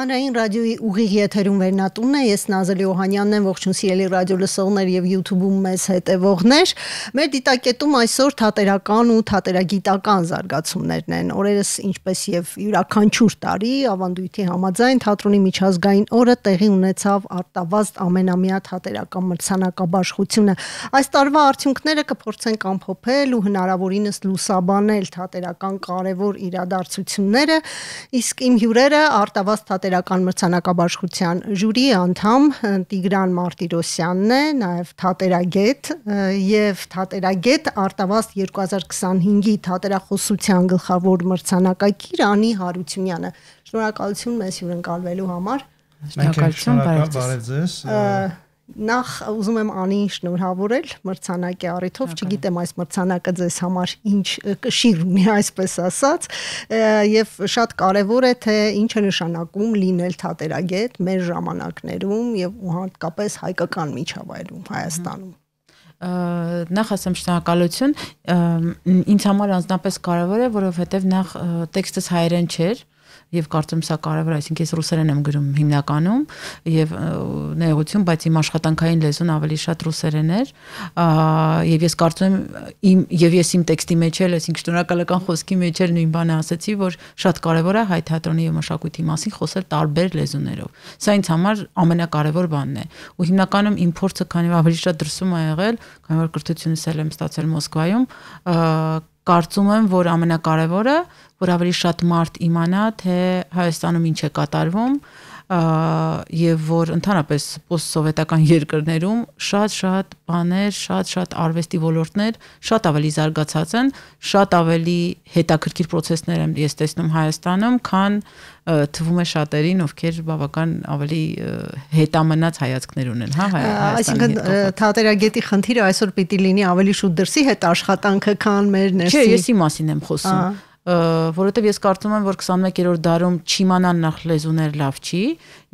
Հանրային ռադիոյի ուղիղ եթերում վերնատունն է, ես Նազելի Օհանյանն եմ, ողջույն սիրելի ռադիո լսողներ եւ YouTube-ում մեզ հետևողներ։ Մեր դիտակետում այսօր թատերական ու թատերագիտական զարգացումներն են։ Օրերս ինչպես եւ յուրաքանչյուր տարի ավանդույթի համաձայն թատրոնի միջազգային օրը տեղի ունեցավ Արտավազդ ամենամյա թատերական մրցանակաբաշխությունը։ Այս տարվա արդյունքները կփորձենք ամփոփել ու հնարավորինս լուսաբանել թատերական կարևոր իրադարձությունները, իսկ իմ հյուրերը Արտավազդ թատերական մրցանակաբաշխության ժյուրի անդամ Տիգրան Մարտիրոսյանն է, նաև թատերագետ եւ թատերագետ Արտավազդ 2025-ի թատերախոսության գլխավոր մրցանակակիր Անի Հարությունյանը։ Շնորհակալություն մեզ հյուրընկալվելու համար։ Շնորհակալություն, բարև ձեզ։ Նախ ուզում եմ Անին շնորհավորել մրցանակի առիթով, չգիտեմ այս մրցանակը ձեզ համար ինչ կշիռ ունի, այսպես ասած, եւ շատ կարեւոր է թե ինչ է նշանակում լինել թատերագետ մեր ժամանակներում եւ հատկապես հայկական միջավայրում Հայաստանում։ Նախ ասեմ շնորհակալություն, ինձ համար անձնապես կարեւոր է, որովհետեւ նախ տեքստս հայերեն չէր եւ կարծում սա կարեւոր է, այսինքն ես ռուսերեն եմ գրում հիմնականում եւ ներողություն, բայց իմ աշխատանքային լեզուն ավելի շատ ռուսերեն էր եւ ես կարծում եմ ես իմ տեքստի մեջ էլ, այսինքն շնորհակալական խոսքի մեջ էլ նույն բանը ասացի, որ շատ կարեւոր է հայ թատրոնի եւ մշակույթի մասին խոսել տարբեր լեզուներով։ Սա ինձ համար ամենակարևոր բանն է։ Ու հիմնականում իմ փորձը քանի ավելի շատ դրսում է եղել, քանի որ կրթությունս եմ ստացել Մոսկվայում, կարծում եմ, որ ամենակարևորը, որ ավելի շատ մարդ իմանա, թե Հայաստանում ինչ է կատարվում, եւ որ ընդհանրապես պոստսովետական երկրներում շատ բաներ, շատ արվեստի ոլորտներ շատ ավելի զարգացած են, շատ ավելի հետաքրքիր process-ներ եմ ես տեսնում Հայաստանում, քան թվում է շատերին, ովքեր բավական ավելի հետամնաց հայացքներ ունեն, հա, Այսինքն թատերագետի խնդիրը այսօր պիտի լինի ավելի շուտ դրսի հետ աշխատանքը, քան մեր ներսի։ Չէ, ես իմ մասին եմ խոսում։ Որովհետև ես կարծում եմ, որ 21-րդ դարում չիմանան նախ լեզուներ լավ չի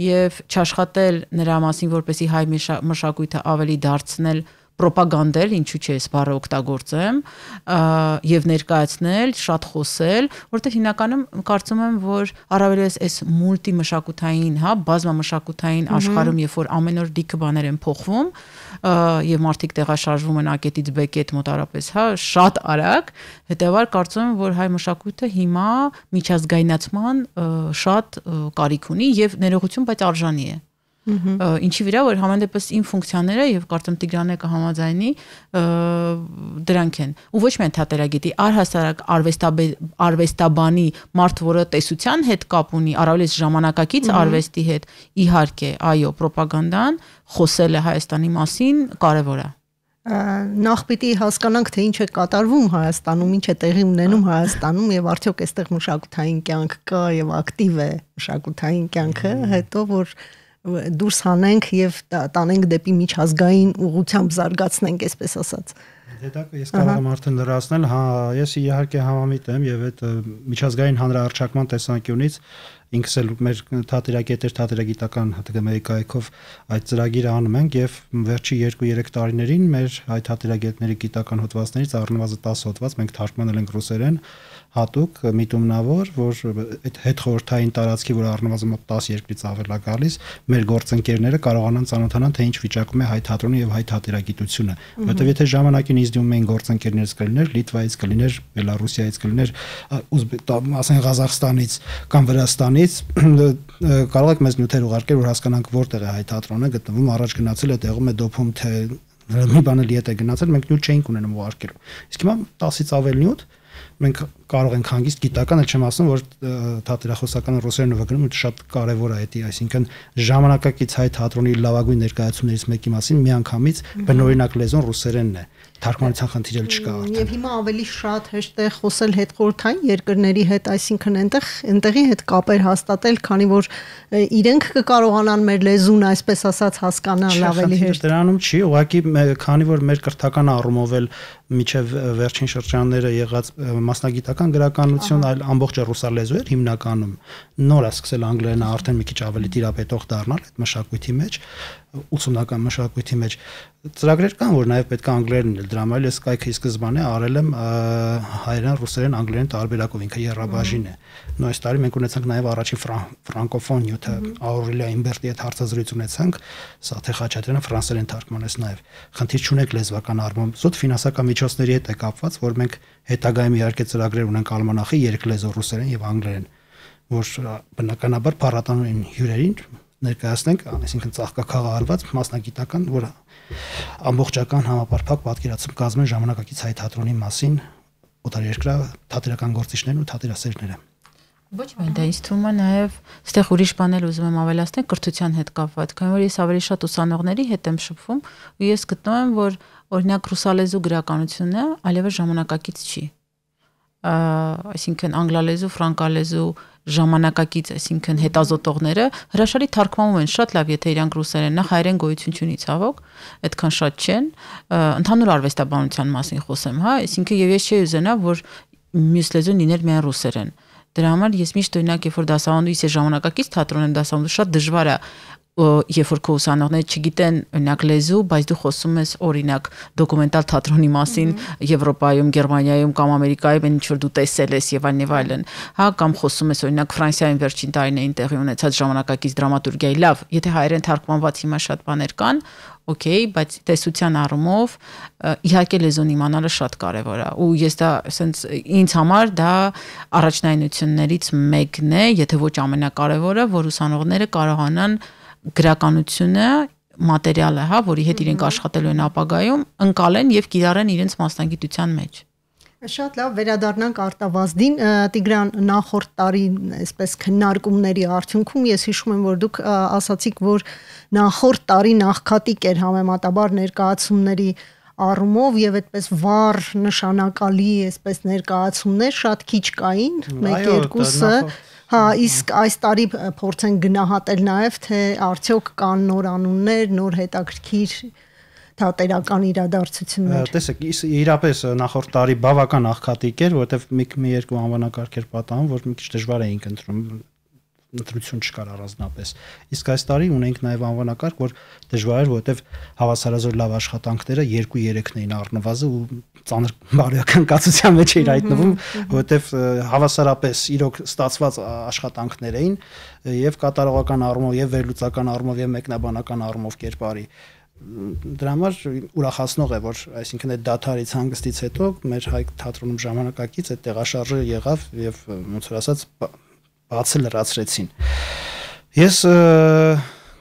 եւ չաշխատել նրա մասին, որպեսզի հայ մշակույթը ավելի դարձնել պրոպագանդել, ինչու՞ չէ, այս բառը օգտագործեմ, եւ ներկայացնել, շատ խոսել, որովհետեւ հիմնականում կարծում եմ, որ առավելապես այս մուլտիմշակութային, հա, բազմամշակութային աշխարհում, երբ որ ամեն օր դիքը բաներ են փոխվում, եւ մարդիկ տեղաշարժվում են ակետից բեկետ մոտարապես, հա, շատ արագ, հետեւաբար կարծում եմ, որ հայ մշակույթը հիմա միջազգայնացման շատ կարիք ունի եւ ներողություն, բայց արժանի է։ Ինչի վրա, որ համանդեպս իմ ֆունկցիաները եւ կարծում Տիգրանը կհամաձայնի դրանք են։ Ու ոչ միայն թատերագետի, առհասարակ արվեստաբանի մարդ, որը տեսության հետ կապ ունի, առավելից ժամանակակից արվեստի հետ, իհարկե, այո, պրոպագանդան, խոսելը Հայաստանի մասին կարեւոր է։ Նախ պիտի հասկանանք, թե ինչ է կատարվում Հայաստանում, ինչ է տեղի ունենում Հայաստանում եւ արդյոք այստեղ մշակութային կյանք կա եւ ակտիվ է մշակութային կյանքը, հետո որ դուրս հանենք եւ տանենք դեպի միջազգային ուղղությամբ զարգացնենք, այսպես ասած։ Դետակը ես կարող եմ արդեն լրացնել, հա, ես իհարկե համամիտ եմ եւ այդ միջազգային հանրահռչակման տեսանկյունից ինքս էլ մեր թատերագետեր թատերագիտական ՀՏԳՄ-ի կայքով այդ ծրագիրը անում ենք եւ վերջի 2-3 տարիներին մեր հայ թատերագետների գիտական հոդվածներից առնվազն 10 հոդված մենք թարգմանել ենք ռուսերեն հատուկ միտումնավոր, որ այդ հետխորհրդային տարածքի, որ առնվազն 10 երկրից ավել է գալիս, մեր գործընկերները կարողանան ծանոթանալ, թե ինչ վիճակում է հայ թատրոնը եւ հայ թատերագիտությունը, որովհետեւ եթե ժամանակին իզդում էին գործընկերներից կլիներ Լիտվայից, կլիներ Բելարուսիայից, կլիներ ասեն Ղազախստանից կամ Վրաստանից, կարող եք մեզ նյութեր ուղարկել, որ հասկանանք որտեղ է հայ թատրոնը գտնվում, առաջ գնացել է, տեղում է դոփում, թե մի բանը լի հետ է գնացել, մենք նյութ չէինք ունենում ուղարկելու։ Իսկ հիմա 10-ից ավել նյութ մենք կարող ենք հանգիստ գիտական, չեմ ասում, որ թատերախոսական ռուսերեն նվագում շատ կարևոր է դա, այսինքն ժամանակակից հայ թատրոնի լավագույն ներկայացումներից մեկի մասին միանգամից բնօրինակ լեզուն ռուսերենն է, թարգմանության խնդիր էլ չկա արդեն։ Եվ հիմա ավելի շատ հեշտ է խոսել հետխորհրդային երկրների հետ, այսինքն այնտեղի հետ կապեր հաստատել, քանի որ իրենք կկարողանան մեր լեզուն, այսպես ասած, հասկանալ ավելի հեշտ։ Դրանում չի, ուղղակի քանի որ մեր կրթական առումով էլ միջև վերջին շրջանները եղած մասնագիտական գրականություն այլ ամբողջը ռուսալեզու էր հիմնականում նոր է սկսել անգլերենը արդեն մի քիչ ավելի տիրապետող դառնալ այդ մշակույթի մեջ ուսումնական մշակույթի մեջ ծրագրեր կան, որ նաև պետք է անգլերեն էլ դրամ, այլ ես կայքը ի սկզբանե արել եմ հայերեն, ռուսերեն, անգլերեն տարբերակով, ինքը երրաբաժին է։ Նույն այս տարի մենք ունեցանք նաև առաջին ֆրանկոֆոն նյութը Աուրելիա Իմբերտի հետ հարցազրույց ունեցանք, Սաթե Խաչատրյանը ֆրանսերեն թարգմանեց նաև։ Խնդիր չունենք լեզվական առումով, զուտ ֆինանսական միջոցների հետ է կապված, որ մենք հետագայում իհարկե ծրագրեր ունենք ալմանախի երկու լեզու ռուսերեն եւ անգլերեն, որ բնականաբար փառատոնային հյուրերին ներկայացնենք, այսինքն ծաղկակաղարված մասնագիտական, որ ամբողջական համապարփակ պատկերացում կազմեն ժամանակակից հայ թատրոնի մասին օտարերկրյա թատերական գործիչներն ու թատերասերները։ Ոչ միայն դա, ինձ թվում է նաև այստեղ ուրիշ բաներ ուզում եմ ավելացնել կրթության հետ կապված, քանի որ ես ավելի շատ ուսանողների հետ եմ շփվում ու ես գտնում եմ, որ օրինակ ռուսալեզու գրականությունը այլևս ժամանակակից չի։ Այսինքն անգլալեզու, ֆրանկալեզու ժամանակակից, այսինքն հետազոտողները հրաշալի թարգմանում են շատ լավ, եթե իրանք ռուսերեն, նախ հայերեն գոյություն չունի ցավոք, այդքան շատ չեն, ընդհանուր արվեստաբանության մասին խոսեմ, հա, այսինքն եւ ես չէի ուզենա, որ մյուս լեզուն լիներ միայն ռուսերեն։ Դրա համար ես միշտ օրինակ, երբ որ դասավանդում եմ ժամանակակից թատրոն եմ դասավանդում, շատ դժվար է երբ որ քո ուսանողները չգիտեն օրինակ լեզու, բայց դու խոսում ես օրինակ դոկումենտալ թատրոնի մասին Եվրոպայում, Գերմանիայում կամ Ամերիկայում, ինչ որ դու տեսել ես եւ այլն, հա, կամ խոսում ես օրինակ Ֆրանսիայում վերջին տարիներին տեղի ունեցած ժամանակակից դրամատուրգիայի, լավ, եթե հայերեն թարգմանված հիմա շատ բաներ կան, օքեյ, բայց տեսության առումով իհարկե լեզուն իմանալը շատ կարևոր է ու ես դա ասենց ինձ համար դա առաջնայինություններից մեկն է, եթե ոչ ամենակարևորը, որ ուսանողները կարողանան գրականությունը մատերիալը, հա, որի հետ իրենք աշխատելու են ապագայում, ընկալեն եւ կիրառեն իրենց մասնագիտության մեջ։ Շատ լավ, վերադառնանք Արտավազդին, Տիգրան, նախորդ տարի այսպես քննարկումների արդյունքում ես հիշում եմ, որ դուք ասացիք, որ նախորդ տարի նախքատիկ էր համեմատաբար ներկայացումների առումով եւ այդպես վառ նշանակալի այսպես ներկայացումներ շատ քիչ կային, մեկ-երկուսը, հա, իսկ այս տարի փորձենք գնահատել նաեւ թե արդյոք կան նոր անուններ, նոր հետաքրքիր թատերական իրադարձություններ։ Տեսեք, իրապես նախորդ տարի բավական աղքատիկ էր, որովհետև մի երկու անվանակարգ էր պատահում, որ մի քիչ դժվար էինք ընտրում, ընտրություն չկար առանձնապես։ Իսկ այս տարի ունենք նաև անվանակարգ, որ դժվար էր, որովհետև հավասարազոր լավ աշխատանքները 2-3-ն էին առնվազն ու ծանր բարոյական կացության մեջ էր հայտնվում, որովհետև հավասարապես իրոք ստացված աշխատանքներ էին եւ կատարողական առումով եւ վերլուծական առումով եւ մեկնաբանական առումով կերպարի դրա համար ուրախացնող է, որ այսինքն այդ դաթարից հանգստից հետո մեր հայ թատրոնում ժամանակակից այդ տեղաշարժը եղավ եւ ոնց որ ասած բացը լրացրեցին։ Ես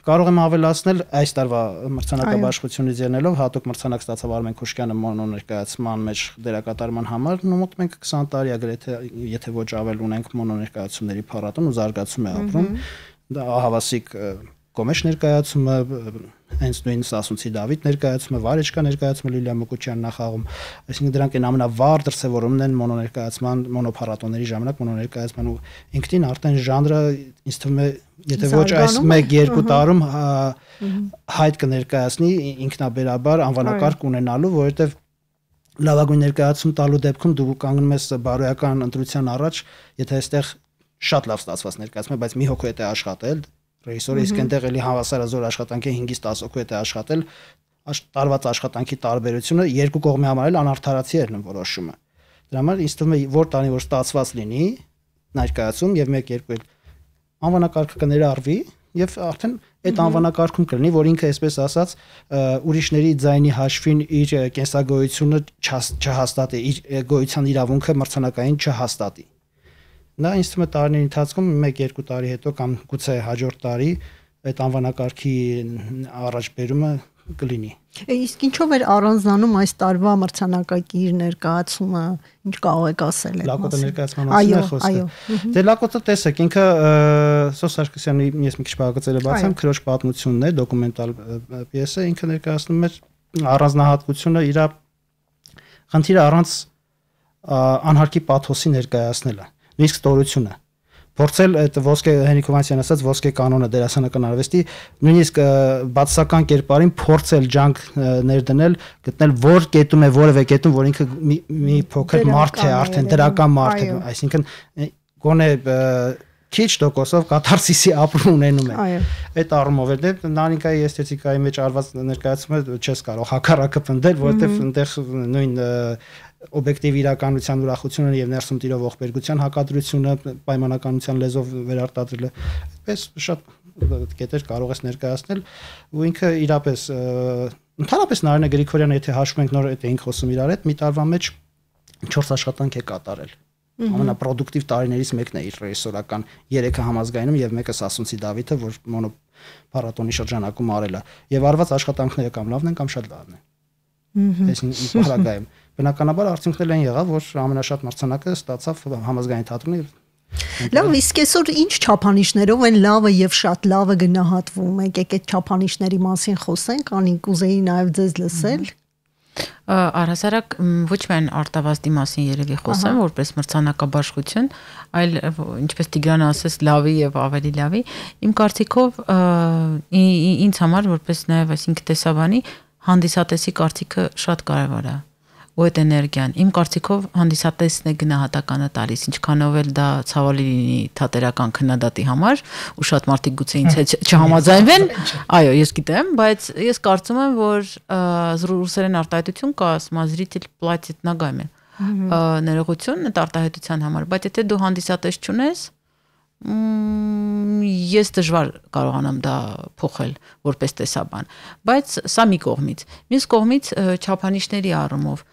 կարող եմ ավելացնել այս տարվա մրցանակաբաշխությունից ելնելով հատուկ մրցանակ ստացավ Արմեն Քուշկյանը մոնո ներկայացման մեջ դերակատարման համար, մոտ մենք 20 տարի գրեթե եթե ոչ ավել ունենք մոնո ներկայացումների փառատոն ու զարգացում է ապրում։ Դա հավասիկ Կոմեշ ներկայացումը, հենց նույն Սասունցի Դավիթ ներկայացումը, Վարեջկա ներկայացումը Լիլիա Մուկուչյանն նախաղում, այսինքն դրանք են ամենավառ դրսևորումն են մոնո ներկայացման, մոնոփառատոների ժամանակ մոնո ներկայացման ու ինքնին արդեն ժանրը ինձ թվում է, եթե ոչ այս 1-2 տարում հայտ կներկայացնի ինքնաբերաբար անվանակարգ ունենալու, որովհետև լավագույն ներկայացում տալու դեպքում դու կանգնում ես բարոյական ընտրության առաջ, եթե այստեղ շատ լավ ստացված ներկայացում է, բայց մի հոգու հետ է աշխատել ռեժիսորը իսկ այնտեղ էլի հավասարազոր աշխատանքի 5-ից 10 հոգու հետ է աշխատել, տարված աշխատանքի տարբերությունը երկու կողմի համար էլ անարդարացի էր որոշումը։ Դրա համար ինձ թվում է որ տանի որ ստացված լինի ներկայացում եւ 1-2 անվանակարգը կներառվի եւ արդեն այդ անվանակարգում կլինի, որ ինքը այսպես ասած ուրիշների ձայնի հաշվին իր կենսագոյությունը չհաստատի, իր գոյության իրավունքը մրցանակային չհաստատի։ Նա ինձ թվում է տարիների ընթացքում 1-2 տարի հետո կամ գուցե հաջորդ տարի այդ անվանակարգի առաջբերումը կլինի։ Իսկ ինչով էր առանձնանում այս տարվա մրցանակակիր ներկայացումը, ինչ կարող եք ասել այդ Լակոտը ներկայացման մասին է խոսքը։ Դե Լակոտը տեսեք, ինքը Սոս Սարգսյանի ես մի քիչ բաղկացել եմ բացեմ, քրոջ պատմությունն է, դոկումենտալ պիեսը, ինքը ներկայացնում է առանձնահատկությունը իր խնդիրը առանց անհարկի պաթոսի ներկայացնելը։ Իսկ ստորությունը փորձել այդ ոսկե Հենրիկ Հովհաննիսյանը ասած ոսկե կանոնը դերասանական արվեստի նույնիսկ բացասական կերպարին փորձել ջանք ներդնել գտնել որ կետում է որևէ կետում որ ինքը մի փոքր մարդ է արդեն դրական մարդ է այսինքն գոնե քիչ տոկոսով կաթարսիսի ապրում ունենում են։ Այո։ Այդ առումով էլ դե նանիկայի էսթետիկայի մեջ արված ներկայացումը չես կարող հակառակը պնդել, որովհետև այնտեղ նույն օբյեկտիվ իրականության ուրախությունը եւ ներսում տիրող ողբերգության հակադրությունը պայմանականության լեզվով վերարտադրելը այդպես շատ կետեր կարող ես ներկայացնել ու ինքը իրապես ընդհանրապես Նարինե Գրիգորյանը եթե հաշվում ենք նոր այդ էինք խոսում իրար հետ մի տարվա մեջ 4 աշխատանք է կատարել ամենապրոդուկտիվ տարիներից մեկն է իր ռեժիսորական 3-ը համազգայինում եւ մեկը Սասունցի Դավիթը որ մոնո փառատոնի շրջանակում արել է եւ արված աշխատանքները կամ լավն են կամ շատ լավն են այսինքն պարագայում բնականաբար արդյունքներ են եղավ որ ամենաշատ մրցանակը ստացավ համազգային թատրոնի Լավ, իսկ այսօր ինչ չափանիշներով են լավը եւ շատ լավը գնահատվում եք, եկեք չափանիշների մասին խոսենք, անի կուզեի նաեւ ձեզ լսել։ Առհասարակ ոչ միայն արտավազդի մասին երևի խոսեմ, որպես մրցանակաբաշխություն, այլ ինչպես Տիգրանը ասաց, լավի եւ ավելի լավի, իմ կարծիքով ինձ համար որպես նաեւ այսինքն տեսաբանի հանդիսատեսի կարծիքը շատ կարեւոր է։ Ու այդ էներգիան իմ կարծիքով հանդիսատեսն է գնահատականը տալիս ինչքանով էլ դա ցավալի լինի թատերական քննադատի համար ու շատ մարդիկ գուցե ինձ հետ չհամաձայնվեն այո ես գիտեմ բայց ես կարծում եմ որ ռուսերեն արտահայտություն կա ասում зритель платит ногами ներողություն այդ արտահայտության համար բայց եթե դու հանդիսատես չունես ես դժվար կարողանամ դա փոխել որպես տեսաբան բայց սա մի կողմից մյուս կողմից չափանիշների առումով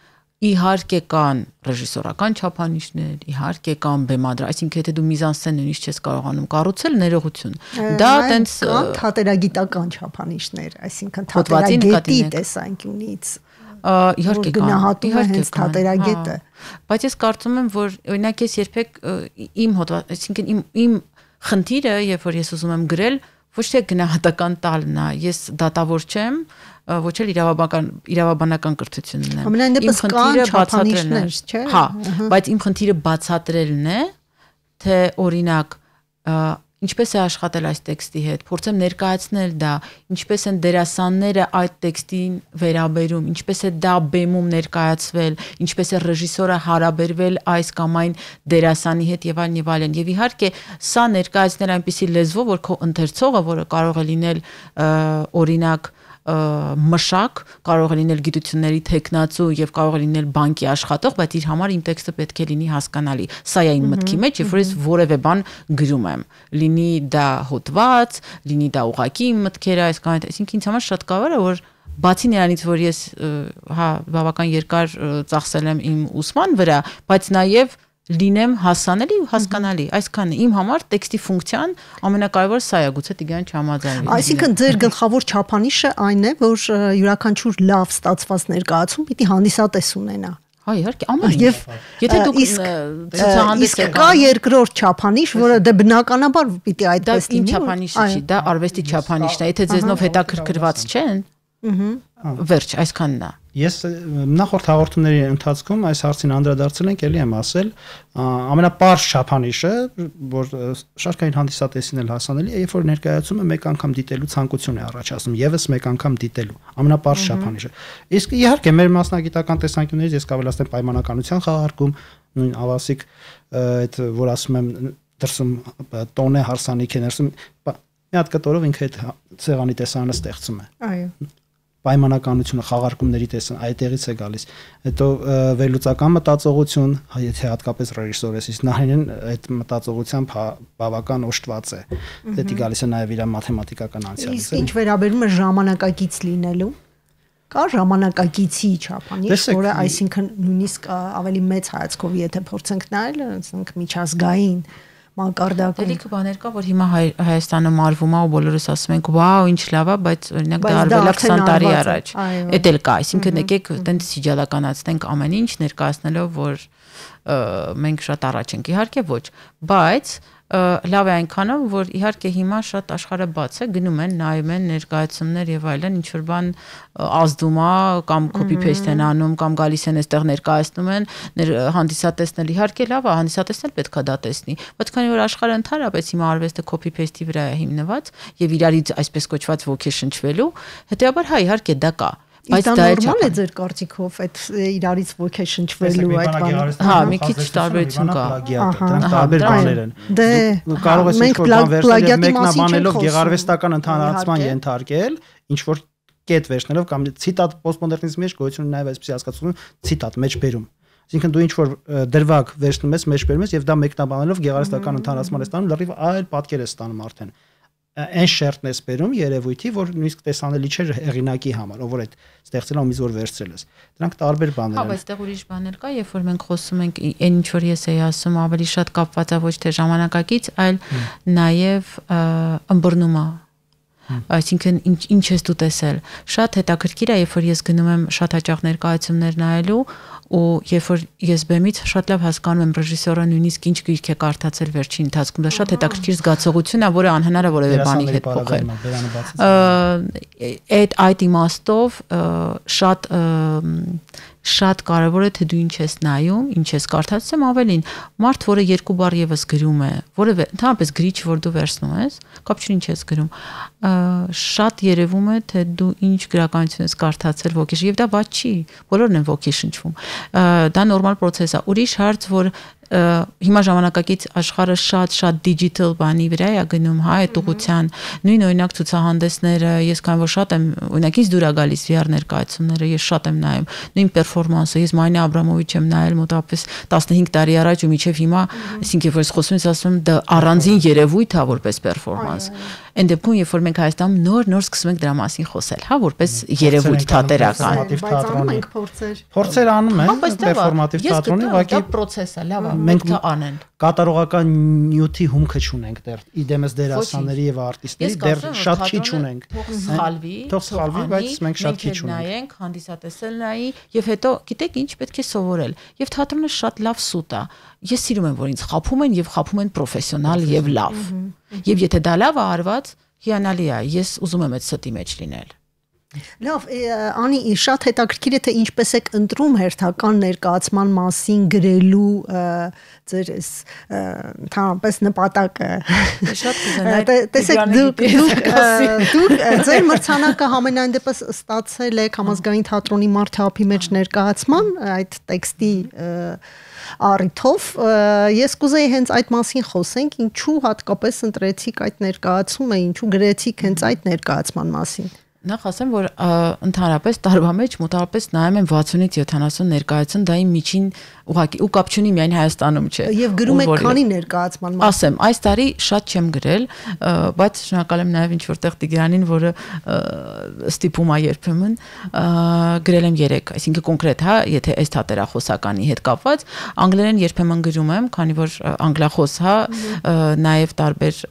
իհարկե կան ռեժիսորական չափանիշներ, իհարկե կան բեմադրական, այսինքն եթե դու միզանսցեն նույնիսկ չես կարողանում կառուցել ներողություն։ Դա տենց կան թատերագիտական չափանիշներ, այսինքն թատերագետի տեսանկյունից։ Իհարկե կան, իհարկե թատերագետը։ Բայց ես կարծում եմ, որ օրինակ ես երբեք իմ հոդված, այսինքն իմ խնդիրը, երբ որ ես ուզում եմ գրել, ոչ թե գնահատական տալն է, ես դատավոր չեմ, ոչ էլ իրավաբանական կրթություն ունեմ։ Ամենայնպես կան չափանիշներ, չէ՞։ Հա, բայց իմ խնդիրը բացատրելն է, թե օրինակ ինչպես է աշխատել այս տեքստի հետ, փորձեմ ներկայացնել դա, ինչպես են դերասանները այդ տեքստին վերաբերում, ինչպես է դա բեմում ներկայացվել, ինչպես է ռեժիսորը հարաբերվել այս կամ այն դերասանի հետ եւ այլն եւ այլն։ Եվ իհարկե սա ներկայացնել այնպիսի լեզվով, որ քո ընթերցողը, որը կարող է լինել օրինակ մշակ, կարող է լինել գիտությունների թեկնածու եւ կարող է լինել բանկի աշխատող, բայց իր համար իմ տեքստը պետք է լինի հասկանալի։ Սա է իմ մտքի մեջ, երբ որ ես որևէ բան գրում եմ։ Լինի դա հոդված, լինի դա ուղղակի իմ մտքերը, այսինքն ինձ համար շատ կարևոր է, որ բացի նրանից, որ ես հա բավական երկար ծախսել եմ իմ ուսման վրա, բայց նաեւ լինեմ հասանելի ու հասկանալի։ Այսքանն է իմ համար տեքստի ֆունկցիան ամենակարևորը սա է, գուցե Տիգրան չհամաձայնվի։ Այսինքն ձեր գլխավոր չափանիշը այն է, որ յուրաքանչյուր լավ ստացված ներկայացում պիտի հանդիսատես ունենա։ Հա, իհարկե, ամեն ինչ։ Եթե դուք ցուցահանդես եք, կա երկրորդ չափանիշ, որը դե բնականաբար պիտի այդպես լինի։ Դա ինչ չափանիշը չի, դա արվեստի չափանիշն է։ Եթե ձեզնով հետաքրքրված չեն, վերջ, այսքանն է։ Ես նախորդ հաղորդումների ընթացքում այս հարցին անդրադարձել ենք, ելի եմ ասել, ամենապարզ չափանիշը, որ շարքային հանդիսատեսին էլ հասանելի է, երբ որ ներկայացումը մեկ անգամ դիտելու ցանկություն է առաջացնում, եւս մեկ անգամ դիտելու, ամենապարզ չափանիշը։ Իսկ իհարկե մեր մասնագիտական տեսանկյուններից ես կավելացնեմ պայմանականության խաղարկում, նույն ավասիկ այդ որ ասում եմ դրսում տոն է հարսանիք է ներսում, մի հատ կտորով ինքը այդ ցեղանի տեսարանը ստեղծում է։ Այո պայմանականությունը խաղարկումների տեսան այդտեղից է գալիս հետո վերլուծական մտածողություն եթե հատկապես ռեժիսորես իսկ նահենեն այդ մտածողությամբ բավական օժտված է դա գալիս է նաև իր մաթեմատիկական անցյալից իսկ ինչ վերաբերում է ժամանակակից լինելու կա ժամանակակիցի չափանիշ որը այսինքն նույնիսկ ավելի մեծ հայացքով եթե փորձենք նայել ասենք միջազգային մակարդակում դելիքը բաներ կա որ հիմա Հայաստանում արվում է ու բոլորս ասում ենք վաու ինչ լավ է բայց օրինակ դա արվել է 20 տարի առաջ էդ էլ կա այսինքն եկեք այտենց իջալականացնենք ամեն ինչ ներկայացնելով որ մենք շատ առաջ ենք իհարկե ոչ բայց լավ է այնքանով որ իհարկե հիմա շատ աշխարհը բաց է գնում են նայում են ներկայացումներ եւ այլն ինչ որ բան ազդում է կամ copy paste են անում կամ գալիս են այստեղ ներկայացնում են հանդիսատեսն էլ իհարկե լավ է հանդիսատեսն էլ պետքա դա տեսնի բայց քանի որ աշխարհը ընդհանրապես հիմա արվեստը copy paste-ի վրա է հիմնված եւ իրարից այսպես կոչված ոգեշնչվելու հետեւաբար հա իհարկե դա կա Բայց դա նորմալ է ձեր կարծիքով այդ իրարից ոգի շնչվելու այդ բանը։ Հա, մի քիչ տարբերություն կա։ Դրանք տարբեր բաներ են։ Դե Կարող ես ինչ-որ բան վերցնել մեկնաբանելով գեղարվեստական ընդհանրացման ենթարկել, ինչ որ կետ վերցնելով կամ ցիտատ պոստմոդեռնիզմի մեջ գոյություն ունի նաև այսպես հասկացություն ցիտատ մեջ բերում։ Այսինքն դու ինչ որ դրվագ վերցնում ես, մեջ բերում ես եւ դա մեկնաբանելով գեղարվեստական ընդհանրացման ես ստանում, լրիվ այլ պատկեր ես ստանում արդեն։ Այն շերտն ես բերում երևույթի, որ նույնիսկ տեսանելի չէ հեղինակի համար, ով որ այդ ստեղծել ումից որ վերցրել ես։ Դրանք տարբեր բաներ են։ Հա, բայց այդտեղ ուրիշ բաներ կա, երբ որ մենք խոսում ենք, այն ինչ որ ես էի ասում, ավելի շատ կապված է ոչ թե ժամանակակից, այլ նաև ըմբռնումա։ Այսինքն ինչ ես դու տեսել։ Շատ հետաքրքիր է, երբ որ ես գնում եմ շատ հաճախ ներկայացումներ նայելու ու երբ որ ես բեմից շատ լավ հասկանում եմ ռեժիսորը նույնիսկ ինչ գիրք է կարդացել վերջին ընթացքում, դա շատ հետաքրքիր զգացողություն է, որը անհնար է որևէ բանի հետ փոխել։ Այդ իմաստով շատ կարևոր է թե դու ինչ ես նայում, ինչ ես կարդացում, ավելին մարդ, որը երկու բառ եւս գրում է, որևէ ընդհանրապես գրիչ, որ դու վերցնում ես, կապ չունի ինչ ես գրում, շատ երևում է թե դու ինչ գրականություն ես կարդացել ոգի, եւ դա բաց չի, բոլորն են ոգի շնչվում։ Դա նորմալ process է։ Ուրիշ հարց, որ հիմա ժամանակակից աշխարհը շատ digital բանի վրա է գնում, հա, այդ ուղղության նույն օրինակ ցուցահանդեսները, ես քանի որ շատ եմ, օրինակ ինձ դուր է գալիս VR ներկայացումները, ես շատ եմ նայում, նույն պերֆորմանսը, ես Մարինա Աբրամովիչ եմ նայել մոտավորապես 15 տարի առաջ ու մինչև հիմա, այսինքն երբ որ ես խոսում եմ, ասում եմ դա առանձին երևույթ է որպես պերֆորմանս։ Այն դեպքում, երբ որ մենք Հայաստանում նոր սկսում ենք դրա մասին խոսել, հա, որպես երևույթ թատերական։ Բայց անում ենք փորձեր։ Փորձեր անում են պերֆորմատիվ թատրոնի, ուղղակի process է, լավ է, մենք անեն։ Կատարողական նյութի հումքը չունենք դեռ իդեմս դերասանների եւ արտիստների դեռ շատ քիչ ունենք։ Թող սխալվի, բայց մենք շատ քիչ ունենք։ Նայենք, հանդիսատեսել նայի եւ հետո գիտեք ինչ պետք է սովորել։ Եվ թատրոնը շատ լավ սուտ է։ Ես սիրում եմ, որ ինձ խափում են եւ խափում են պրոֆեսիոնալ եւ լավ։ Եվ եթե դա լավ է արված, հիանալի է։ Ես ուզում եմ այդ ստի մեջ լինել։ Լավ, Անի, շատ հետաքրքիր է թե ինչպես եք ընտրում հերթական ներկայացման մասին գրելու ձեր ընդհանրապես նպատակը։ Շատ կուզենայի։ Տեսեք, դուք ձեր մրցանակը համենայն դեպս ստացել եք Համազգային թատրոնի Մարդահապի մեջ ներկայացման այդ տեքստի առիթով ես կուզեի հենց այդ մասին խոսենք, ինչու հատկապես ընտրեցիք այդ ներկայացումը, ինչու գրեցիք հենց այդ ներկայացման մասին։ Նախ ասեմ, որ ընդհանրապես տարվա մեջ մոտավորապես նայում եմ 60-ից 70 ներկայացում, դա իմ միջին ուղղակի ու կապ չունի միայն Հայաստանում չէ։ Եվ գրում եք քանի ներկայացման մասին։ Ասեմ, այս տարի շատ չեմ գրել, բայց շնորհակալ եմ նաև ինչ որտեղ Տիգրանին, որը ստիպում է երբեմն, գրել եմ 3, այսինքն կոնկրետ, հա, եթե այս թատերախոսականի հետ կապված, անգլերեն երբեմն գրում եմ, քանի որ անգլախոս, հա, նաև տարբեր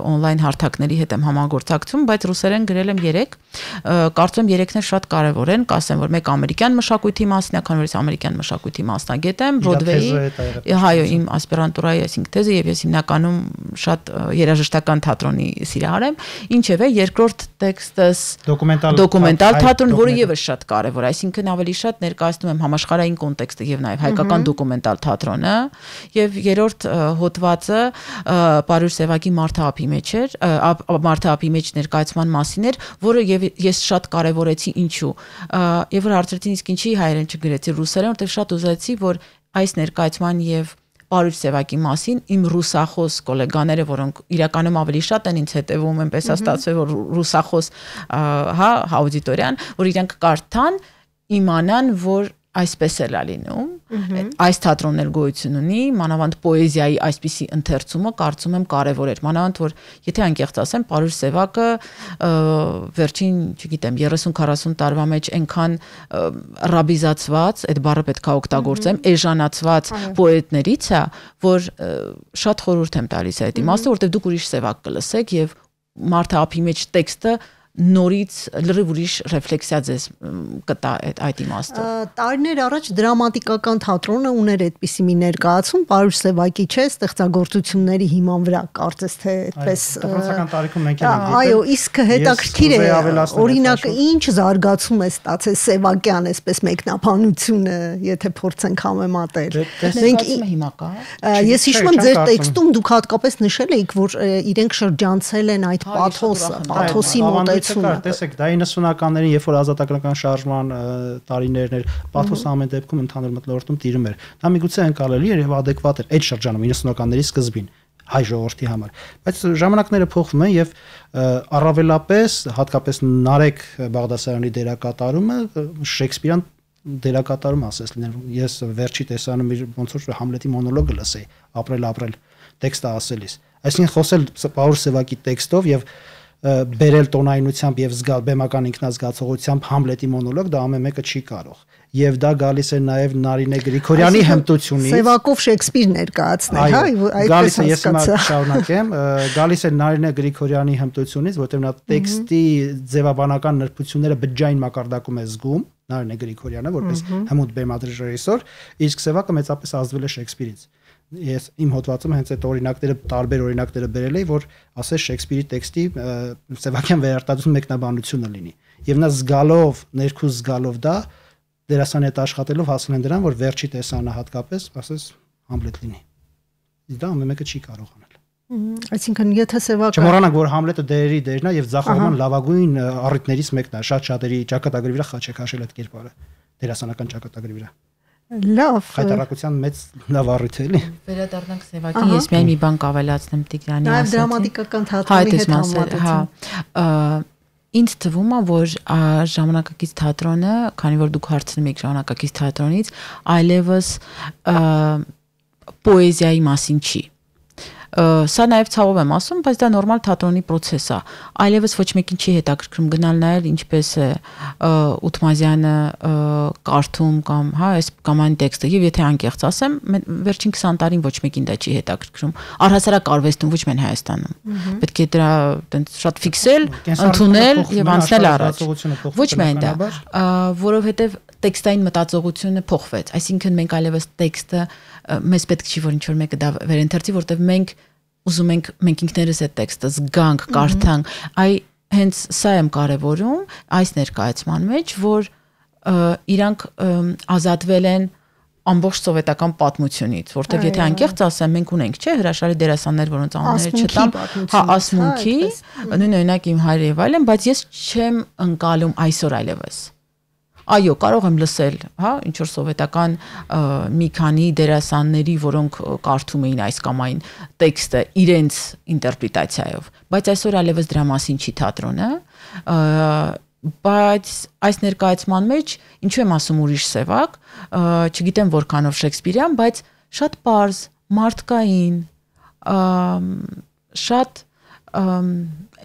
on-line հարթակների հետ եմ համագործակցում, բայց ռուսերեն գրել եմ 3 Կարծում եմ 3-ն շատ կարևոր են, կասեմ, որ մեկ ամերիկյան մշակույթի մասն է, քանի որ ես ամերիկյան մշակույթի մասնագետ եմ, Բրոդվեյի, հայո իմ ասպիրանտուրայի, այսինքն թեզը եւ ես հիմնականում շատ երաժշտական թատրոնի սիրահար եմ, ինչևէ երկրորդ տեքստս դոկումենտալ թատրոն, որը եւս շատ կարևոր է, այսինքն ավելի շատ ներկայացնում եմ համաշխարհային կոնտեքստը եւ նաեւ հայկական դոկումենտալ թատրոնը եւ երրորդ հոդվածը Պարուր Սևակի Մարդահապի մեջ էր, Մարդահապի մեջ ներկայացման մասին էր, որը ես շատ կարևորեցի ինչու եւ որ հարցրեցին իսկ ինչի հայերեն չգրեցի ռուսերեն, որտեղ շատ ուզեցի որ այս ներկայացման եւ Պարուր Սևակի մասին իմ ռուսախոս գոլեգաները, որոնք իրականում ավելի շատ են ինձ հետևում, այնպես է ստացվել որ ռուսախոս հա աուդիտորիան, որ իրանք կարդան, իմանան, որ այսպես էլ է լինում, այս թատրոնն էլ գոյություն ունի, մանավանդ պոեզիայի այսպիսի ընթերցումը կարծում եմ կարևոր էր, մանավանդ որ եթե անկեղծ ասեմ, Պարուր Սևակը վերջին, չգիտեմ, 30-40 տարվա մեջ այնքան ռաբիզացված, այդ բառը պետք է օգտագործեմ, էժանացված պոետներից է, որ շատ խորհուրդ եմ տալիս այդ իմաստը, որտեղ դուք ուրիշ Սևակ կլսեք եւ Մարդահապի մեջ տեքստը նորից լրիվ ուրիշ ռեֆլեքսիա ձեզ կտա այդ իմաստով։ Տարիներ առաջ դրամատիկական թատրոնը ուներ այդպիսի մի ներկայացում, Պարուր Սևակի չէ, ստեղծագործությունների հիման վրա, կարծես թե այդպես տեխնիկական տարիքում մենք ենք դիտել։ Այո, իսկ հետաքրքիր է, օրինակ ինչ զարգացում է ստացել Սևակյան այսպես մեկնաբանությունը, եթե փորձենք համեմատել։ Մենք հիմա կա։ Ես հիշում եմ ձեր տեքստում դուք հատկապես նշել էիք, որ իրենք շրջանցել են այդ պաթոսի մոտեցումը զարգացումը։ Տեսեք, դա 90-ականներին, երբ որ ազատագրական շարժման տարիներն էր, պաթոսը ամեն դեպքում ընդհանուր մթնոլորտում տիրում էր։ Դա միգուցե ընկալելի էր եւ ադեկվատ էր այդ շրջանում 90-ականների սկզբին հայ ժողովրդի համար, բայց ժամանակները փոխվում են եւ առավելապես հատկապես Նարեկ Բաղդասարյանի դերակատարումը Շեքսպիրյան դերակատարում ասես լինել։ Ես վերջի տեսանում ոնց որ Համլետի մոնոլոգը լսեի, ապրել տեքստը ասելիս, այսինքն խոսել Պաուլ Սևակի տեքստով եւ բերել տոնայնությամբ եւ զգալ բեմական ինքնազգացողությամբ Համլետի մոնոլոգ, դա ամեն մեկը չի կարող։ Եվ դա գալիս է նաև Նարինե Գրիգորյանի հմտությունից։ Սևակով Շեքսպիր ներկայացնել, հա, այդպես հասկացա։ Շարունակեմ, գալիս է Նարինե Գրիգորյանի հմտությունից, որտեղ նա տեքստի ձևաբանական նրբությունները բջջային մակարդակում է զգում, Նարինե Գրիգորյանը որպես հմուտ բեմադրիչ ռեժիսոր, իսկ Սևակը մեծապես ազդվել է Շեքսպիրից։ Ես իմ հոդվածում հենց այդ օրինակները, տարբեր օրինակները բերել էի, որ ասես Շեքսպիրի տեքստի Սևակյան վերարտադրություն մեկնաբանությունը լինի։ Եվ նա զգալով, ներքուս զգալով դա դերասանի հետ աշխատելով հասել են դրան, որ վերջի տեսանը հատկապես, ասես Համլետ լինի։ Դա ամեն մեկը չի կարող անել։ Այսինքն եթե Սևակը Չմոռանանք, որ Համլետը դերերի դերն է եւ ձախողման լավագույն առիթներից մեկն է, շատ-շատերի ճակատագրի վրա խաչ է քաշել այդ կերպարը, դերասանական ճակատագրի վրա։ Լավ։ Խայտարակության մեծ լավ առիթ է, էլի։ Վերադառնանք Սևակին, ես միայն մի բան կավելացնեմ Տիգրանի ասացին։ Նաև դրամատիկական թատրոնի հետ համատեցում։ Ինձ թվում է, որ ժամանակակից թատրոնը, քանի որ դուք հարցնում եք ժամանակակից թատրոնից, այլևս պոեզիայի մասին չի։ Սա նաև ցավով եմ ասում, բայց դա նորմալ թատրոնի process է։ Այլևս ոչ մեկին չի հետաքրքրում գնալ նայել ինչպես է Ութմազյանը կարդում կամ հա այս կամ այն տեքստը, եւ եթե անկեղծ ասեմ, վերջին 20 տարին ոչ մեկին դա չի հետաքրքրում։ Առհասարակ արվեստում ոչ միայն Հայաստանում։ Պետք է դրա տենց շատ ֆիքսել, ընդունել եւ անցնել առաջ։ Ոչ միայն դա, որովհետեւ տեքստային մտածողությունը փոխվեց։ Այսինքն մենք այլևս տեքստը մեզ պետք չի որ ինչ որ մեկը դա վերընթերցի, որտեղ մենք ուզում ենք մենք ինքներս այդ տեքստը զգանք, կարդանք, հենց սա եմ կարևորում այս ներկայացման մեջ, որ իրանք ազատվել են ամբողջ սովետական պատմությունից, որտեղ եթե անկեղծ ասեմ, մենք ունենք, չէ, հրաշալի դերասաններ, որոնց անունները չտամ, հա, ասմունքի, նույն օրինակ իմ հայրը եւ այլն, բայց ես չեմ ընկալում այսօր այլևս։ Այո, կարող եմ լսել, հա, ինչ որ սովետական մի քանի դերասանների, որոնք կարդում էին այս կամ այն տեքստը իրենց ինտերպրետացիայով, բայց այսօր այլևս դրա մասին չի թատրոնը, բայց այս ներկայացման մեջ ինչու եմ ասում ուրիշ Սևակ, չգիտեմ որքանով Շեքսպիրյան, բայց շատ պարզ, մարդկային, շատ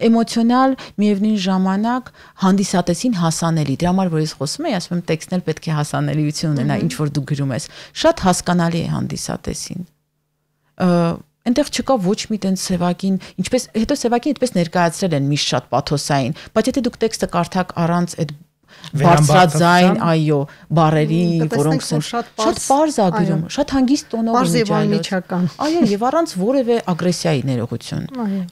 էմոցիոնալ միևնույն ժամանակ հանդիսատեսին հասանելի։ Դրա համար որ ես խոսում եմ, ասում եմ տեքստն էլ պետք է հասանելիություն ունենա, ինչ որ դու գրում ես։ Շատ հասկանալի է հանդիսատեսին։ Այնտեղ չկա ոչ մի տենց Սևակին, ինչպես հետո Սևակին այդպես ներկայացրել են միշտ շատ պաթոսային, բայց եթե դուք տեքստը կարդաք առանց այդ բարձրաձայն, այո, բառերի, որոնք շատ պարզ է գրում, շատ հանգիստ տոնով միջայլոց։ Այո, եւ առանց որևէ ագրեսիայի ներողություն։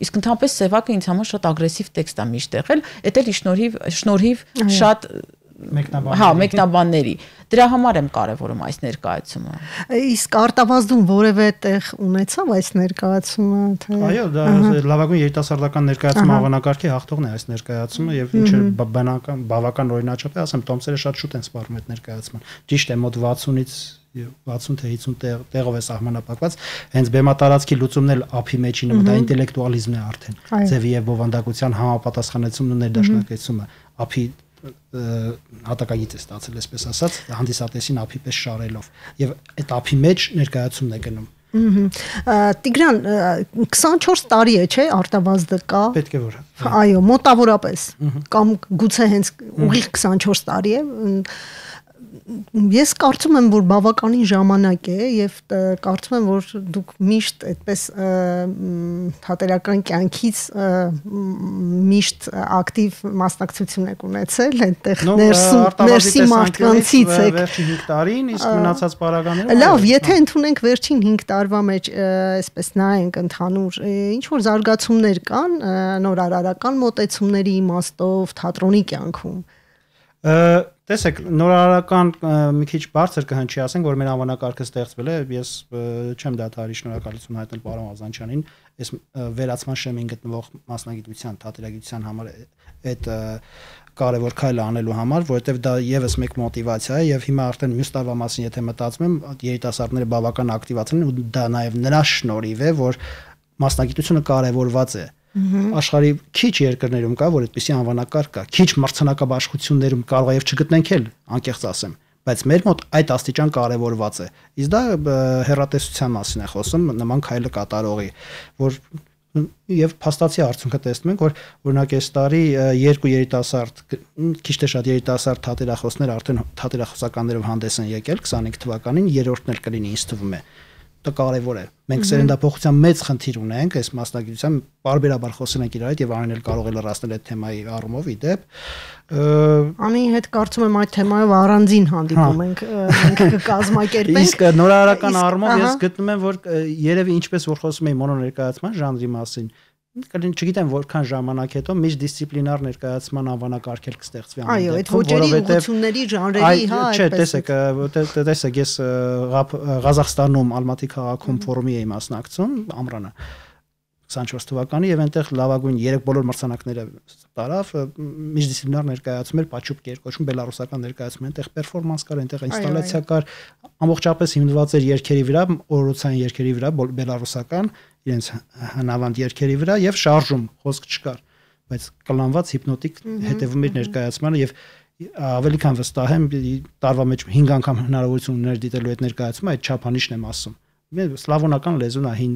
Իսկ ընդհանրապես Սևակը ինձ համար շատ ագրեսիվ տեքստ է միշտ եղել, դա էլ շնորհիվ շատ մեկնաբանների։ Դրա համար եմ կարևորում այս ներկայացումը։ Իսկ արտավազդում որևէ տեղ ունեցավ այս ներկայացումը, թե Այո, դա լավագույն երիտասարդական ներկայացումը աղանակարգի հաղթողն է այս ներկայացումը եւ ինչ բավական օրինաչափ է, ասեմ, տոմսերը շատ շուտ են սպառում այդ ներկայացման։ Ճիշտ է, մոտ 60-ից 60 թե 50 տեղով է սահմանապակված, հենց բեմատարածքի լուծումն էլ ափի մեջին դա ինտելեկտուալիզմն է արդեն։ Ձևի եւ բովանդակության համապատասխանեցումն ու ներդաշնակեցումը ափի հատակագիծ է ստացել, այսպես ասած, հանդիսատեսին ափի պես շարելով եւ այդ ափի մեջ ներկայացումն է գնում։ Տիգրան 24 տարի է, չէ, արտավազդը կա։ Պետք է որ։ Այո, մոտավորապես կամ գուցե հենց ուղիղ 24 տարի է։ Ես կարծում եմ, որ բավականին ժամանակ է եւ կարծում եմ, որ դուք միշտ այդպես թատերական կյանքից միշտ ակտիվ մասնակցություն եք ունեցել, այնտեղ ներսի մարդկանցից եք։ Վերջին 5 տարին, իսկ մնացած պարագաները։ Լավ, եթե ընդունենք վերջին 5 տարվա մեջ, այսպես նայենք ընդհանուր, ինչ որ զարգացումներ կան նորարարական մոտեցումների իմաստով թատրոնի կյանքում։ Տեսեք, նորարարական մի քիչ բարձր կհնչի, ասենք, որ մեր անվանակարգը ստեղծվել է, ես չեմ դադարի շնորհակալություն հայտնել պարոն Ազանչյանին, այս վերացման շեմին գտնվող մասնագիտության, թատերագիտության համար այդ կարևոր քայլը անելու համար, որովհետև դա եւս մեկ մոտիվացիա է եւ հիմա արդեն մյուս տարվա մասին եթե մտածում եմ, երիտասարդները բավական ակտիվացան ու դա նաեւ նրա շնորհիվ է, որ մասնագիտությունը կարևորված է։ Աշխարհի քիչ երկրներում կա, որ այդպիսի անվանակարգ կա, քիչ մրցանակաբաշխություններում կարող է եւ չգտնենք էլ, անկեղծ ասեմ, բայց մեր մոտ այդ աստիճան կարևորված է։ Իսկ դա հեռատեսության մասին է խոսում, նման քայլը կատարողի, որ եւ փաստացի արդյունքը տեսնում ենք, որ օրինակ այս տարի երկու երիտասարդ, քիչ թե շատ երիտասարդ թատերախոսներ արդեն թատերախոսականներով հանդես են եկել 25 թվականին, երրորդն էլ կլինի ինձ թվում է։ Դա կարևոր է։ Մենք սերնդափոխության մեծ խնդիր ունենք այս մասնագիտության բարբերաբար խոսել ենք իրար հետ եւ Անին էլ կարող է լրացնել այդ թեմայի առումով իդեպ։ Անի հետ կարծում եմ այդ թեմայով առանձին հանդիպում ենք կկազմակերպենք։ Իսկ նորարարական առումով ես գտնում եմ, որ երևի ինչպես որ խոսում էի մոնոներկայացման ժանրի մասին, չգիտեմ որքան ժամանակ հետո միջդիսցիպլինար ներկայացման անվանակարգ կստեղծվի ամեն դեպքում։ Այո, այդ ոճերի ուղղությունների ժանրերի, հա, այդպես։ Չէ, տեսեք, ես Ղազախստանում Ալմատի քաղաքում ֆորումի էի մասնակցում, ամռանը 24 թվականի եւ այնտեղ լավագույն 3 բոլոր մրցանակները տարավ միջդիսցիպլինար ներկայացում էր Պաչուպկի երկոչում բելարուսական ներկայացում այնտեղ պերֆորմանս կար այնտեղ ինստալացիա կար ամբողջապես հիմնված էր երգերի վրա օրոցային երգերի վրա բելարուսական իրենց հնավանդ երգերի վրա եւ շարժում խոսք չկար բայց կլանված հիպնոտիկ հետևում էր ներկայացմանը եւ ավելի քան վստահ եմ տարվա մեջ 5 անգամ հնարավորություն ուներ դիտելու այդ ներկայացումը այդ չափանիշն եմ ասում սլավոնական լեզուն է հին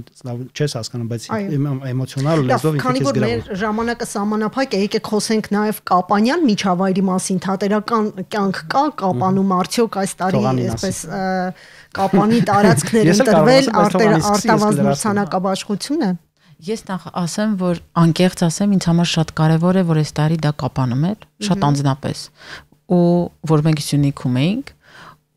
չես հասկանում բայց էմոցիոնալ լեզվով ինքնին ես գրավում։ Քանի որ մեր ժամանակը սահմանափակ է, եկեք խոսենք նաև Կապանյան միջավայրի մասին, թատերական կյանք կա Կապանում արդյոք այս տարի այսպես Կապանի տարածքներ ընտրվել արտավազդ մրցանակաբաշխությունը։ Ես նախ ասեմ, որ անկեղծ ասեմ, ինձ համար շատ կարևոր է, որ այս տարի դա Կապանում էր, շատ անձնապես, ու որ մենք Սյունիքում էինք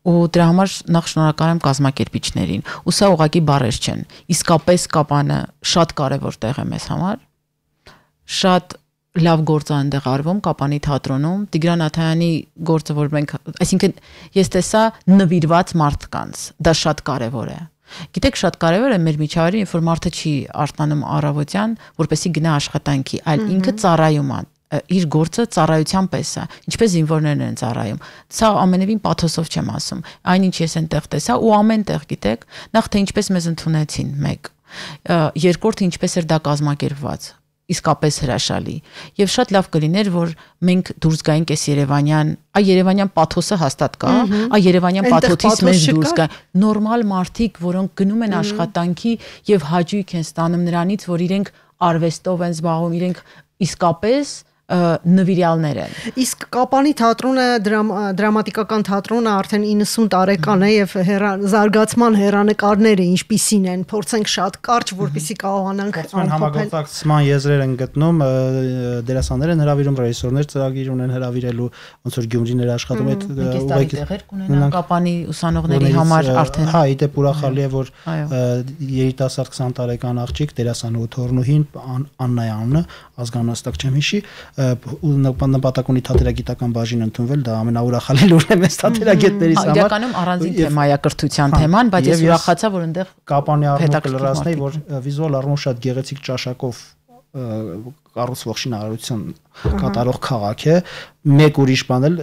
ու դրա համար նախ շնորհակալ եմ կազմակերպիչներին ու սա ուղղակի բառեր չեն իսկապես Կապանը շատ կարևոր տեղ է մեզ համար շատ լավ գործ է այնտեղ արվում Կապանի թատրոնում Տիգրան Աթայանի գործը որ մենք այսինքն ես տեսա նվիրված մարդկանց դա շատ կարևոր է գիտեք շատ կարևոր է մեր միջավայրը երբ որ մարդը չի արտանում առավոտյան որպեսզի գնա աշխատանքի այլ ինքը ծառայում է իր գործը ծառայության պես է ինչպես զինվորներն են ծառայում սա ամենևին պաթոսով չեմ ասում այնինչ ես այնտեղ տեսա ու ամենտեղ գիտեք նախ թե ինչպես մեզ ընդունեցին մեկ երկրորդը ինչպես էր դա կազմակերպված իսկապես հրաշալի եւ շատ լավ կլիներ որ մենք դուրս գայինք այս Երևանյան պաթոսը հաստատ կա Երևանյան պաթոթից մեզ դուրս գա նորմալ մարդիկ որոնք գնում են աշխատանքի եւ հաճույք են ստանում նրանից որ իրենք արվեստով են զբաղվում իրենք իսկապես նվիրյալներ են։ Իսկ Կապանի թատրոնը դրամատիկական թատրոնը արդեն 90 տարեկան է եւ զարգացման հերանեկարները ինչպիսին են փորձենք շատ կարճ որպեսզի կարողանանք համագործակցման եզրեր են գտնում դերասաններ են հրավիրում ռեժիսորներ ծրագիր ունեն հրավիրելու ոնց որ Գյումրիներ աշխատում այդ ուղղակի տեղեր կունենան Կապանի ուսանողների համար արդեն հա իդեպ ուրախալի է որ երիտասարդ 20 տարեկան աղջիկ դերասանը ու թորնուհին Աննայանն ազգանունաստակ չեմ հիշի ու նպատակ ունի թատերագիտական բաժին ընդունվել դա ամենաուրախալի լուրն է մեզ թատերագետներից համար իրականում առանձին թեմա է կրթության թեման բայց ես ուրախացա որ այնտեղ Կապանի առումով կլրացնեի որ վիզուալ առումով շատ գեղեցիկ ճաշակով կառուցվող շինարարություն կատարող քաղաք է մեկ ուրիշ բան էլ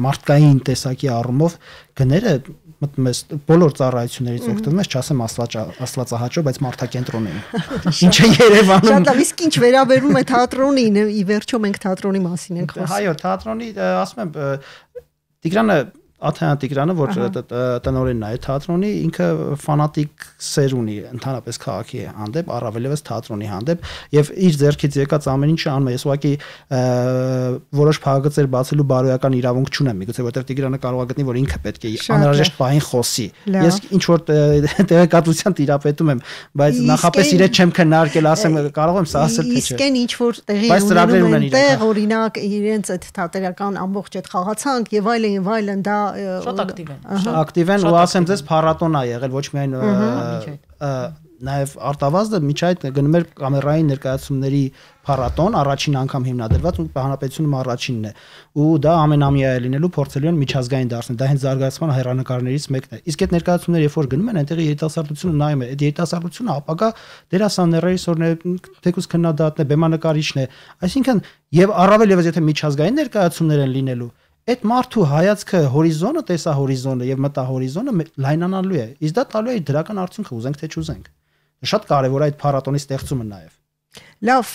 մարդկային տեսակի առումով գները մտնում ես բոլոր ծառայություններից օգտվում ես չասեմ աստվածահաճո բայց մարդակենտրոն են ինչ է Երևանում շատ լավ իսկ ինչ վերաբերում է թատրոնին ի վերջո մենք թատրոնի մասին ենք խոսում այո թատրոնի ասում եմ Տիգրանը Աթայան Տիգրանը որ տնօրենն է թատրոնի ինքը ֆանատիկ սեր ունի ընդհանրապես քաղաքի հանդեպ առավելևս թատրոնի հանդեպ եւ իր ձեռքից եկած ամեն ինչը անում է ես ուղղակի որոշ փաղագծեր բացելու բարոյական իրավունք չունեմ միգուցե որտեղ Տիգրանը կարող է գտնի որ ինքը պետք է անհրաժեշտ բային խոսի ես ինչ որ տեղեկատվության տիրապետում եմ բայց նախապես իրեն չեմ քննարկել ասեմ կարող եմ սա ասել թե չէ իսկ այն ինչ որ տեղի ունենում են տեղ օրինակ իրենց այդ թատերական ամբողջ այդ խաղացանք եւ այլն դա շատ ակտիվ են ակտիվ են ու ասեմ ձեզ փառատոն է եղել ոչ միայն նաև արտավազդը միջ այդ գնում էր կամերային ներկայացումների փառատոն, առաջին անգամ հիմնադրված ու հանրապետությունում առաջինն է։ Ու դա ամենամյա է լինելու փորձելու են միջազգային դարձնել։ Դա հենց զարգացման հեռանկարներից մեկն է։ Իսկ այդ ներկայացումները երբ որ գնում են, այնտեղ երիտասարդությունը նայում է։ Այդ երիտասարդությունը ապագա դերասանների թեկուզ քննադատն է, բեմանկարիչն է։ Այսինքն եւ առավել եւս եթե միջազգային ներկայացումներ են լինելու, այդ մարդու հայացքը հորիզոնը, տեսահորիզոնը եւ մտահորիզոնը լայնանալու է։ Իսկ դա տալու է դրական արդյունք, ուզենք թե չուզենք։ Շատ կարեւոր է այդ փառատոնի ստեղծումը նաեւ։ Լավ,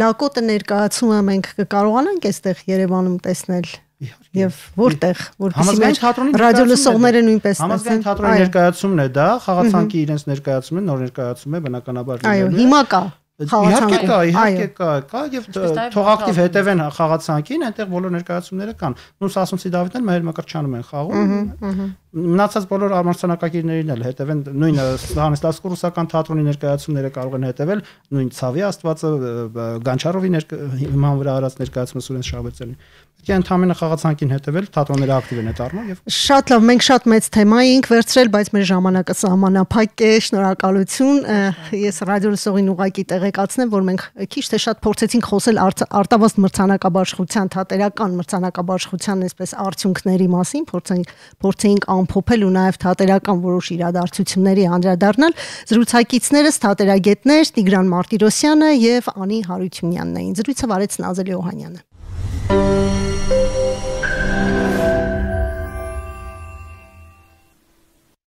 լակոտը ներկայացումը մենք կկարողանանք այստեղ Երևանում տեսնել եւ որտեղ, որպեսզի մեր ռադիոլսողները նույնպես համազգային թատրոնի ներկայացումն է դա, խաղացանկի իրենց ներկայացումն է, նոր ներկայացում է, բնականաբար այո, հիմա կա Իհարկե կա եւ թող ակտիվ հետևեն խաղացանկին, այնտեղ բոլոր ներկայացումները կան։ Նույնս Ասունցի Դավիթն էլ Մհեր Մկրտչյանում են խաղում։ Մնացած բոլոր ամրցանակակիրներին էլ հետևեն, նույն Ստանիսլավսկի ռուսական թատրոնի ներկայացումները կարող են հետևել, նույն Ցավի Աստվածը, Գանչարովի հիման վրա արած ներկայացումը Սուրեն Շահբեծյանի։ Պետք է ընդհանրապես խաղացանկին հետևել, թատրոնները ակտիվ են այդ առումով եւ շատ լավ, մենք շատ մեծ թեմա էինք վերցրել, բայց մեր ժամանակը սահմանափակ է, շնորհակալություն։ Ես ռադիոլսողին ուղակի տեղեկացնեմ, որ մենք քիչ թե շատ փորձեցինք խոսել արտավազդ մրցանակաբաշխության, թատերական մրցանակաբաշխության այսպես արդյունքների մասին, փորձեինք ամփոփել ու նաև թատերական որոշ իրադարձությունների անդրադառնալ։ Զրուցակիցներս թատերագետներ Տիգրան Մարտիրոսյանը եւ Անի Հարությունյանն էին։ Զրույցը վարեց Նազելի Օհանյանը։